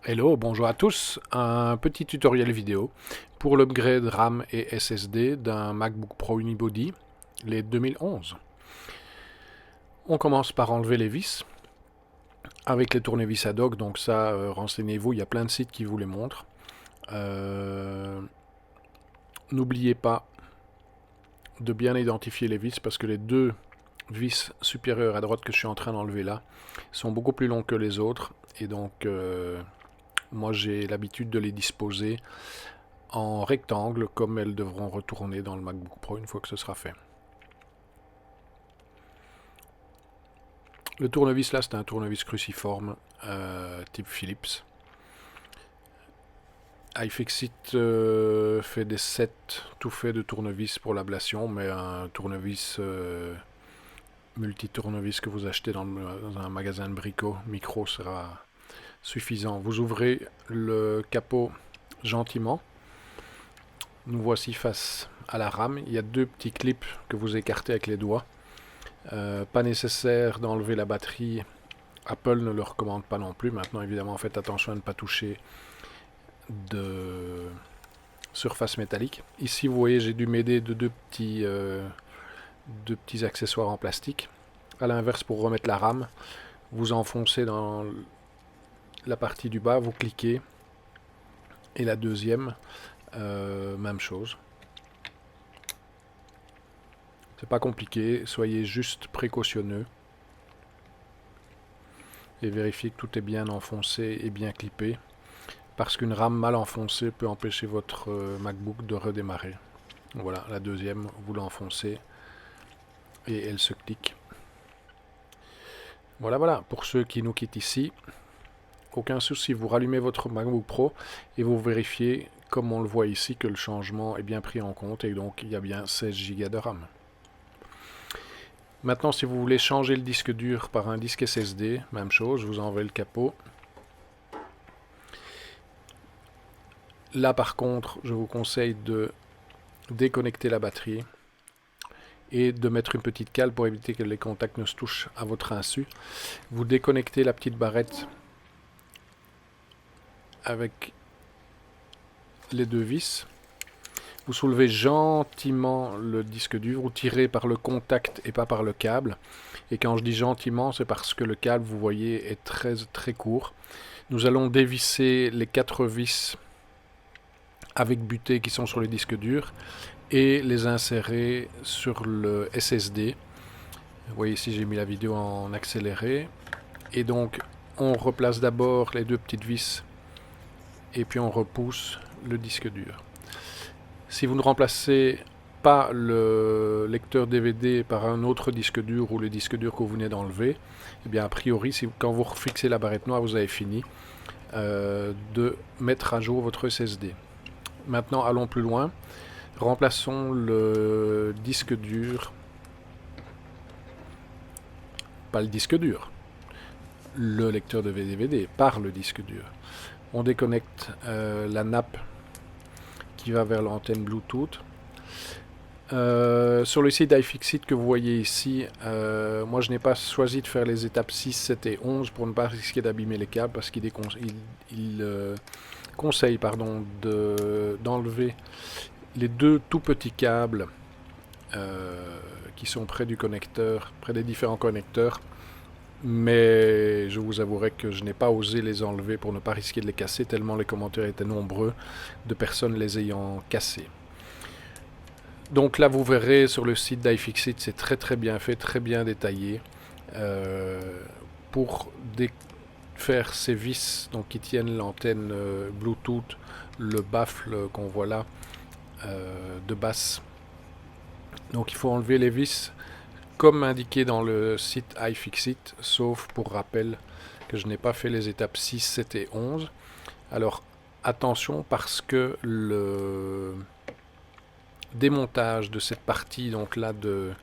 Hello, bonjour à tous. Un petit tutoriel vidéo pour l'upgrade RAM et SSD d'un MacBook Pro Unibody, les 2011. On commence par enlever les vis avec les tournevis ad hoc, donc ça, renseignez-vous, il y a plein de sites qui vous les montrent. N'oubliez pas de bien identifier les vis parce que les deux vis supérieures à droite que je suis en train d'enlever là sont beaucoup plus longs que les autres et donc moi j'ai l'habitude de les disposer en rectangle comme elles devront retourner dans le MacBook Pro une fois que ce sera fait. Le tournevis là c'est un tournevis cruciforme type Philips. iFixit fait des sets tout faits de tournevis pour l'ablation, mais un tournevis multi-tournevis que vous achetez dans un magasin de bricots micro sera suffisant. Vous ouvrez le capot gentiment. Nous voici face à la rame. Il y a deux petits clips que vous écartez avec les doigts. Pas nécessaire d'enlever la batterie. Apple ne le recommande pas non plus. Maintenant, évidemment, faites attention à ne pas toucher de surface métallique. Ici, vous voyez, j'ai dû m'aider de deux petits accessoires en plastique. À l'inverse, pour remettre la rame, vous enfoncez dans la partie du bas, vous cliquez. Et la deuxième, même chose. C'est pas compliqué, soyez juste précautionneux et vérifiez que tout est bien enfoncé et bien clippé parce qu'une rame mal enfoncée peut empêcher votre MacBook de redémarrer. Voilà, la deuxième, vous l'enfoncez et elle se clique. Voilà, pour ceux qui nous quittent ici, aucun souci, vous rallumez votre MacBook Pro et vous vérifiez, comme on le voit ici, que le changement est bien pris en compte et donc il y a bien 16 Go de RAM. Maintenant, si vous voulez changer le disque dur par un disque SSD, même chose, vous enlevez le capot. Là, par contre, je vous conseille de déconnecter la batterie et de mettre une petite cale pour éviter que les contacts ne se touchent à votre insu. Vous déconnectez la petite barrette avec les deux vis. Vous soulevez gentiment le disque dur, vous tirez par le contact et pas par le câble. Et quand je dis gentiment, c'est parce que le câble, vous voyez, est très court. Nous allons dévisser les 4 vis avec butée qui sont sur le disque dur et les insérer sur le SSD. Vous voyez ici, j'ai mis la vidéo en accéléré. Et donc, on replace d'abord les deux petites vis et puis on repousse le disque dur. Si vous ne remplacez pas le lecteur DVD par un autre disque dur ou le disque dur que vous venez d'enlever, eh bien a priori, quand vous refixez la barrette noire, vous avez fini de mettre à jour votre SSD. Maintenant, allons plus loin. Remplaçons le disque dur, pas le disque dur, le lecteur de DVD par le disque dur. On déconnecte la nappe qui va vers l'antenne Bluetooth. Sur le site iFixit que vous voyez ici, moi je n'ai pas choisi de faire les étapes 6, 7 et 11 pour ne pas risquer d'abîmer les câbles parce qu'il conseille d'enlever les deux tout petits câbles qui sont près du connecteur, près des différents connecteurs. Mais je vous avouerai que je n'ai pas osé les enlever pour ne pas risquer de les casser, tellement les commentaires étaient nombreux de personnes les ayant cassés. Donc là, vous verrez sur le site d'iFixit, c'est très bien fait, très bien détaillé. Pour faire ces vis donc, qui tiennent l'antenne Bluetooth, le baffle qu'on voit là de basse. Donc il faut enlever les vis comme indiqué dans le site iFixit, sauf pour rappel que je n'ai pas fait les étapes 6, 7 et 11. Alors attention parce que le démontage de cette partie donc là de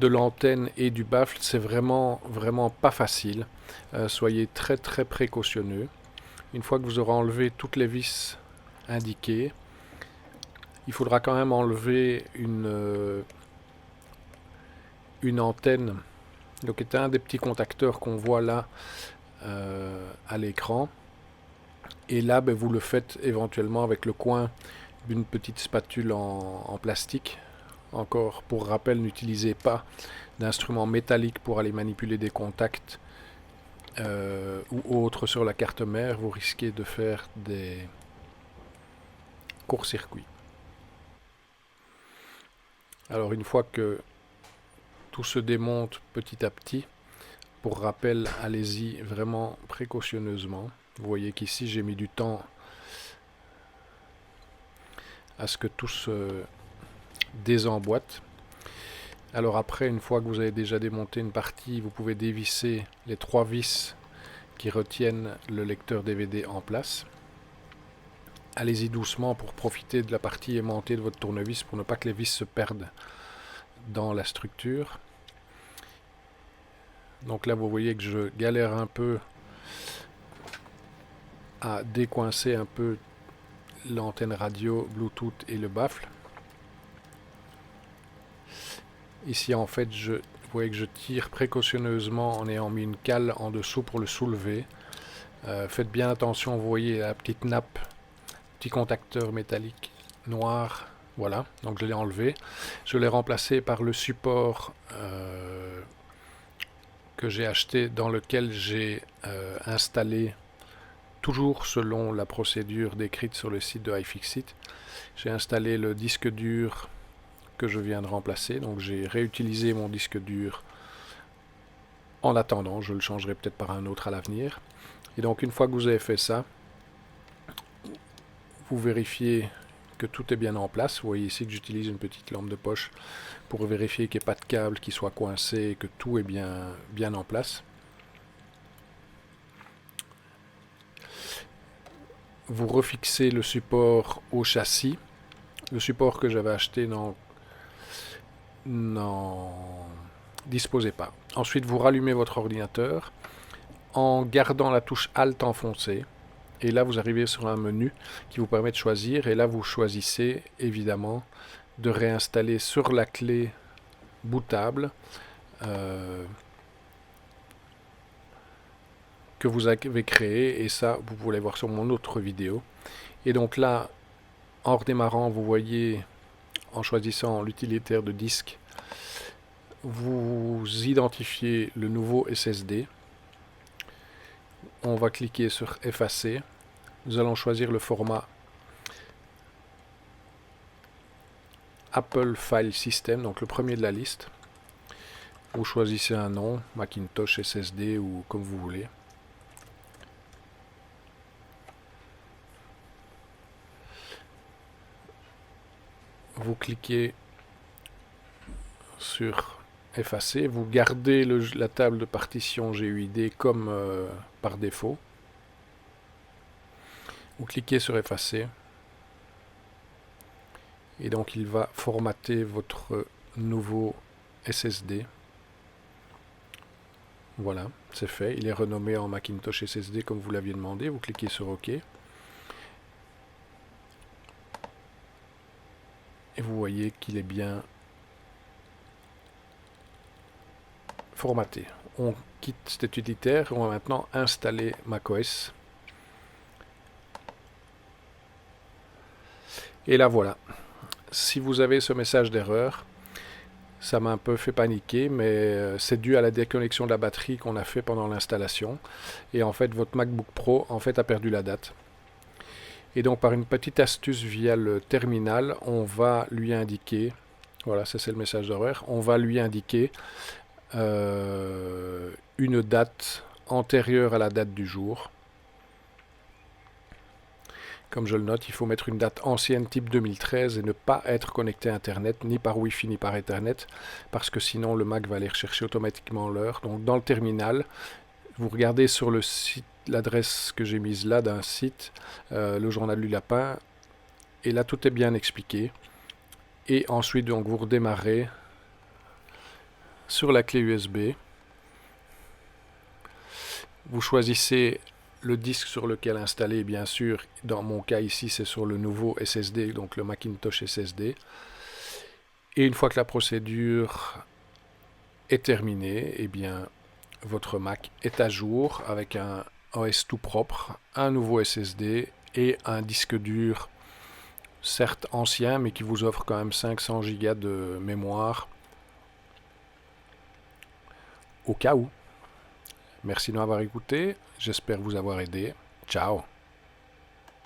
l'antenne et du baffle, c'est vraiment pas facile. Soyez très précautionneux. Une fois que vous aurez enlevé toutes les vis indiquées, il faudra quand même enlever une antenne, donc c'est un des petits contacteurs qu'on voit là à l'écran. Et là, ben, vous le faites éventuellement avec le coin d'une petite spatule en plastique. Encore pour rappel, n'utilisez pas d'instruments métalliques pour aller manipuler des contacts ou autres sur la carte mère. Vous risquez de faire des court-circuits. Alors une fois que tout se démonte petit à petit, pour rappel, allez-y vraiment précautionneusement. Vous voyez qu'ici j'ai mis du temps à ce que tout se désemboîte. Alors après, une fois que vous avez déjà démonté une partie, vous pouvez dévisser les 3 vis qui retiennent le lecteur DVD en place. Allez-y doucement pour profiter de la partie aimantée de votre tournevis pour ne pas que les vis se perdent dans la structure. Donc là vous voyez que je galère un peu à décoincer un peu l'antenne radio, Bluetooth et le baffle. Ici en fait vous voyez que je tire précautionneusement en ayant mis une cale en dessous pour le soulever. Faites bien attention, vous voyez la petite nappe, petit contacteur métallique noir. Voilà, donc je l'ai enlevé. Je l'ai remplacé par le support que j'ai acheté, dans lequel j'ai installé, toujours selon la procédure décrite sur le site de iFixit, j'ai installé le disque dur que je viens de remplacer. Donc j'ai réutilisé mon disque dur en attendant, je le changerai peut-être par un autre à l'avenir. Et donc une fois que vous avez fait ça, vous vérifiez que tout est bien en place. Vous voyez ici que j'utilise une petite lampe de poche pour vérifier qu'il n'y ait pas de câble qui soit coincé et que tout est bien en place. Vous refixez le support au châssis. Le support que j'avais acheté n'en disposait pas. Ensuite, vous rallumez votre ordinateur en gardant la touche Alt enfoncée. Et là, vous arrivez sur un menu qui vous permet de choisir. Et là, vous choisissez évidemment de réinstaller sur la clé bootable que vous avez créé. Et ça, vous pouvez voir sur mon autre vidéo. Et donc là, en redémarrant, vous voyez, en choisissant l'utilitaire de disque, vous identifiez le nouveau SSD. On va cliquer sur effacer. Nous allons choisir le format Apple File System, donc le premier de la liste. Vous choisissez un nom, Macintosh SSD ou comme vous voulez. Vous cliquez sur effacer, vous gardez la table de partition GUID comme par défaut. Vous cliquez sur effacer et donc il va formater votre nouveau SSD. Voilà, c'est fait, il est renommé en Macintosh SSD comme vous l'aviez demandé. Vous cliquez sur OK et vous voyez qu'il est bien formaté. On quitte cet utilitaire, on va maintenant installer macOS. Et là voilà, si vous avez ce message d'erreur, ça m'a un peu fait paniquer, mais c'est dû à la déconnexion de la batterie qu'on a fait pendant l'installation. Et en fait, votre MacBook Pro en fait a perdu la date. Et donc par une petite astuce via le terminal, on va lui indiquer, voilà, ça c'est le message d'erreur, on va lui indiquer une date antérieure à la date du jour. Comme je le note, il faut mettre une date ancienne type 2013 et ne pas être connecté à Internet, ni par Wi-Fi ni par Ethernet, parce que sinon le Mac va aller rechercher automatiquement l'heure. Donc dans le terminal, vous regardez sur le site, l'adresse que j'ai mise là d'un site, le journal du lapin, et là tout est bien expliqué. Et ensuite donc vous redémarrez sur la clé USB. Vous choisissez le disque sur lequel installer, bien sûr, dans mon cas ici c'est sur le nouveau SSD, donc le Macintosh SSD. Et une fois que la procédure est terminée, eh bien votre Mac est à jour avec un OS tout propre, un nouveau SSD et un disque dur, certes ancien, mais qui vous offre quand même 500 Go de mémoire, au cas où. Merci de m'avoir écouté, j'espère vous avoir aidé. Ciao.